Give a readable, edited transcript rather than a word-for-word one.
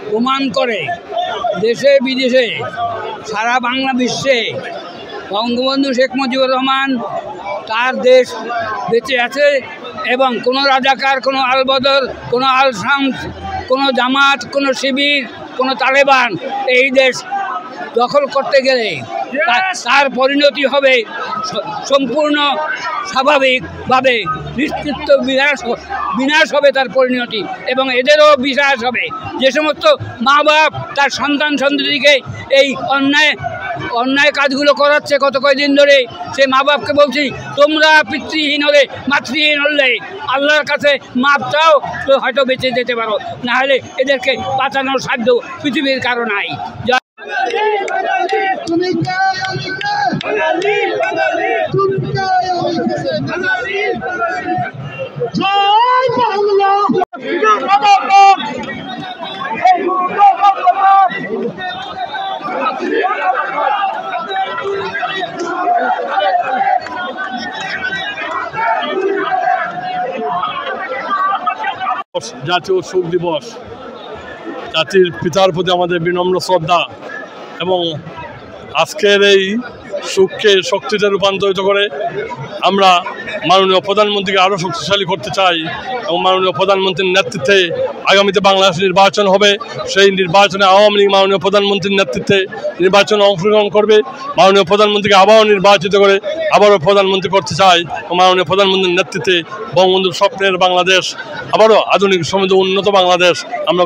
প্রমাণ করে দেশে বিদেশে সারা বাংলা বিশ্বে বঙ্গবন্ধু শেখ মুজিবুর রহমান তার দেশ বেঁচে আছে এবং কোনো রাজাকার, কোনো আলবদর, কোনো আল শামস, কোনো জামাত, কোনো শিবির, কোনো তালেবান এই দেশ দখল করতে গেলে তার পরিণতি হবে সম্পূর্ণ স্বাভাবিকভাবে নিশ্চিত বিনাশ হবে তার পরিণতি, এবং এদেরও বিনাশ হবে। যে সমস্ত মা বাপ তার সন্তান সন্ততিকে এই অন্যায় কাজগুলো করাচ্ছে গত কয়েকদিন ধরে, সে মা বাপকে বলছি, তোমরা পিতৃহীন হলে, মাতৃহীন হলে আল্লাহর কাছে মাপ চাও, তো হয়তো বেঁচে যেতে পারো, না হলে এদেরকে বাঁচানোর সাধ্য পৃথিবীর কারো নাই। জাতীয় শোক দিবস, জাতির পিতার প্রতি আমাদের বিনম্র শ্রদ্ধা এবং আজকের এই শোককে শক্তিতে রূপান্তরিত করে আমরা মাননীয় প্রধানমন্ত্রীকে আরও শক্তিশালী করতে চাই এবং মাননীয় প্রধানমন্ত্রীর নেতৃত্বে আগামীতে বাংলাদেশ নির্বাচন হবে। সেই নির্বাচনে আওয়ামী লীগ মাননীয় প্রধানমন্ত্রীর নেতৃত্বে নির্বাচনে অংশগ্রহণ করবে। মাননীয় প্রধানমন্ত্রীকে আবারও নির্বাচিত করে আবারও প্রধানমন্ত্রী করতে চাই। মাননীয় প্রধানমন্ত্রীর নেতৃত্বে বঙ্গবন্ধুর স্বপ্নের বাংলাদেশ, আবারও আধুনিক সমৃদ্ধ উন্নত বাংলাদেশ আমরা